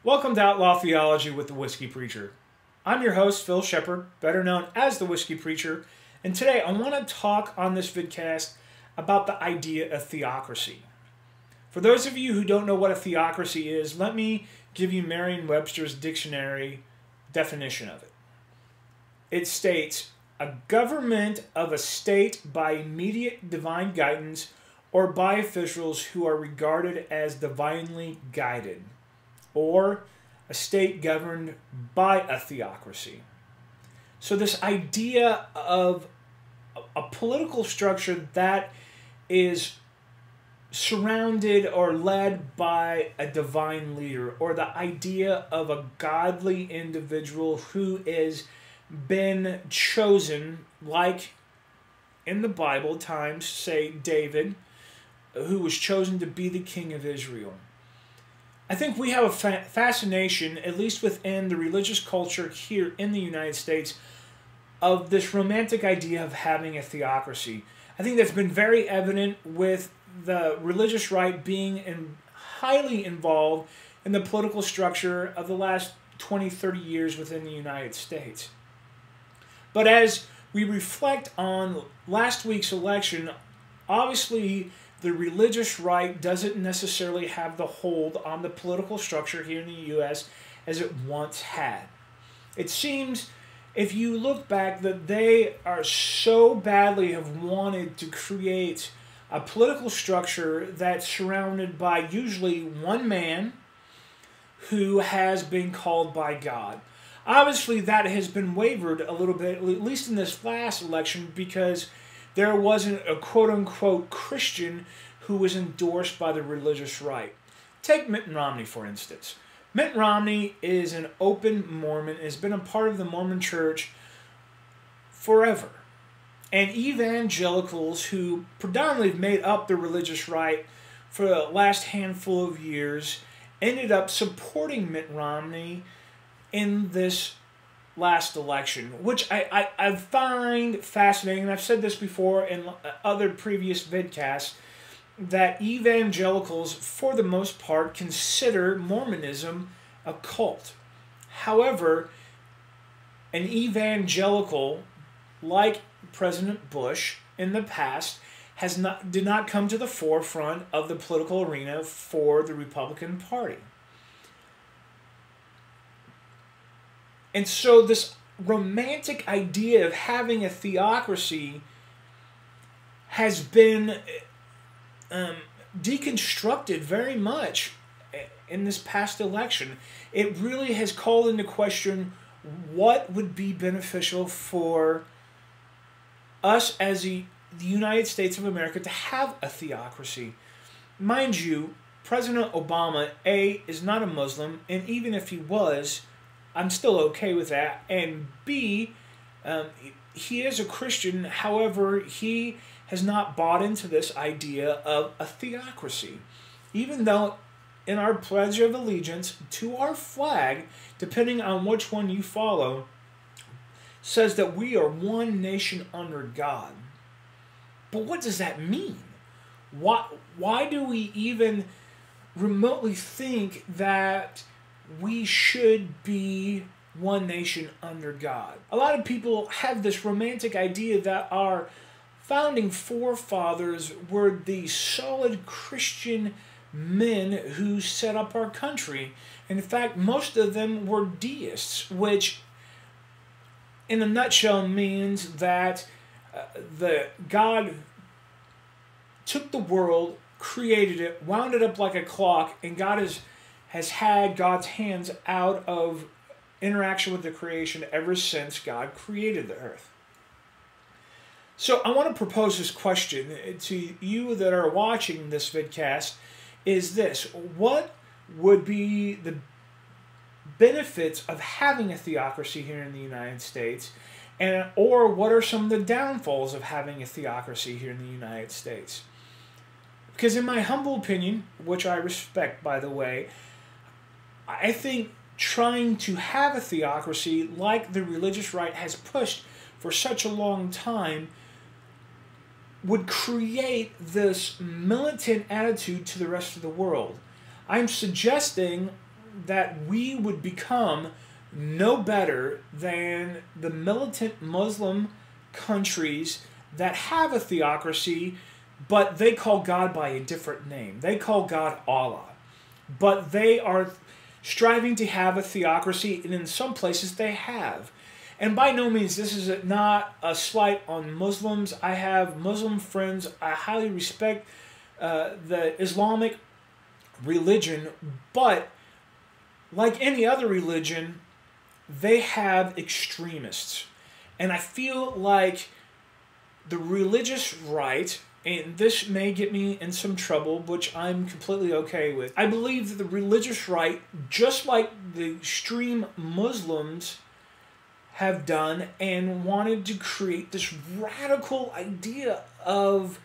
Welcome to Outlaw Theology with the Whiskey Preacher. I'm your host, Phil Shepard, better known as the Whiskey Preacher, and today I want to talk on this vidcast about the idea of theocracy. For those of you who don't know what a theocracy is, let me give you Merriam-Webster's dictionary definition of it. It states, a government of a state by immediate divine guidance or by officials who are regarded as divinely guided, or a state governed by a theocracy. So this idea of a political structure that is surrounded or led by a divine leader, or the idea of a godly individual who is been chosen, like in the Bible times, say David, who was chosen to be the king of Israel. I think we have a fascination, at least within the religious culture here in the United States, of this romantic idea of having a theocracy. I think that's been very evident with the religious right being highly involved in the political structure of the last 20, 30 years within the United States. But as we reflect on last week's election, obviously the religious right doesn't necessarily have the hold on the political structure here in the U.S. as it once had. It seems, if you look back, that they are so badly have wanted to create a political structure that's surrounded by usually one man who has been called by God. Obviously, that has been wavered a little bit, at least in this last election, because there wasn't a quote-unquote Christian who was endorsed by the religious right. Take Mitt Romney, for instance. Mitt Romney is an open Mormon, has been a part of the Mormon church forever. And evangelicals who predominantly have made up the religious right for the last handful of years ended up supporting Mitt Romney in this last election, which I find fascinating, and I've said this before in other previous vidcasts, that evangelicals, for the most part, consider Mormonism a cult. However, an evangelical, like President Bush in the past, did not come to the forefront of the political arena for the Republican Party. And so this romantic idea of having a theocracy has been deconstructed very much in this past election. It really has called into question what would be beneficial for us as the United States of America to have a theocracy. Mind you, President Obama, A, is not a Muslim, and even if he was, I'm still okay with that. And B, he is a Christian. However, he has not bought into this idea of a theocracy. Even though in our Pledge of Allegiance to our flag, depending on which one you follow, says that we are one nation under God. But what does that mean? Why do we even remotely think that we should be one nation under God? A lot of people have this romantic idea that our founding forefathers were the solid Christian men who set up our country. In fact, most of them were deists, which in a nutshell means that God took the world, created it, wound it up like a clock, and God has had God's hands out of interaction with the creation ever since God created the earth. So I want to propose this question to you that are watching this vidcast, is this: what would be the benefits of having a theocracy here in the United States, or what are some of the downfalls of having a theocracy here in the United States? Because in my humble opinion, which I respect, by the way, I think trying to have a theocracy like the religious right has pushed for such a long time would create this militant attitude to the rest of the world. I'm suggesting that we would become no better than the militant Muslim countries that have a theocracy, but they call God by a different name. They call God Allah. But they are striving to have a theocracy, and in some places they have. And by no means, this is not a slight on Muslims. I have Muslim friends. I highly respect the Islamic religion, but like any other religion, they have extremists. And I feel like the religious right, and this may get me in some trouble, which I'm completely okay with. I believe that the religious right, just like the extreme Muslims have done and wanted to create this radical idea of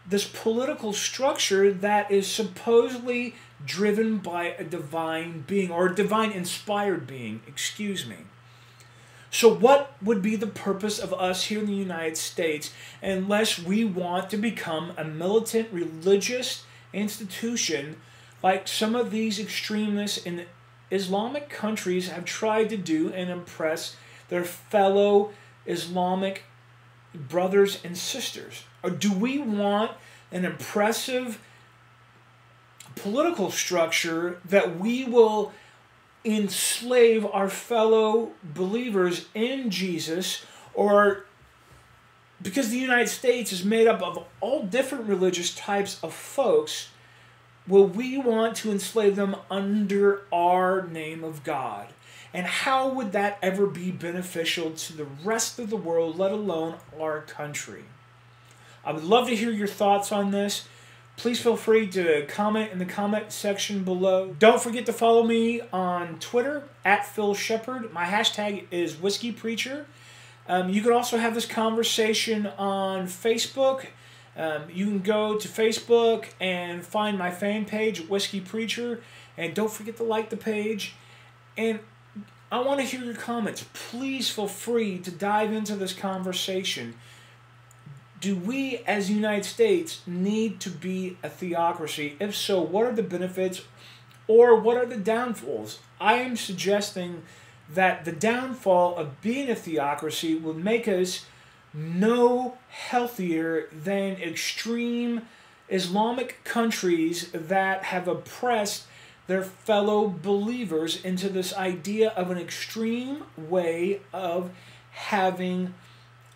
this political structure that is supposedly driven by a divine being, or a divine inspired being, excuse me. So what would be the purpose of us here in the United States unless we want to become a militant religious institution like some of these extremists in Islamic countries have tried to do and impress their fellow Islamic brothers and sisters? Or do we want an impressive political structure that we will enslave our fellow believers in Jesus? Or because the United States is made up of all different religious types of folks, will we want to enslave them under our name of God? And how would that ever be beneficial to the rest of the world, let alone our country? I would love to hear your thoughts on this. Please feel free to comment in the comment section below. Don't forget to follow me on Twitter, @PhilShepherd. My hashtag is WhiskeyPreacher. You can also have this conversation on Facebook. You can go to Facebook and find my fan page, Whiskey Preacher. And don't forget to like the page. And I want to hear your comments. Please feel free to dive into this conversation. Do we, as the United States, need to be a theocracy? If so, what are the benefits or what are the downfalls? I am suggesting that the downfall of being a theocracy will make us no healthier than extreme Islamic countries that have oppressed their fellow believers into this idea of an extreme way of having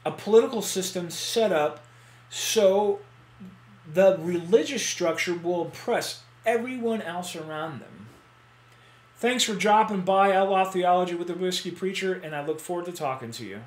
a political system set up so the religious structure will oppress everyone else around them. Thanks for dropping by Outlaw Theology with the Whiskey Preacher, and I look forward to talking to you.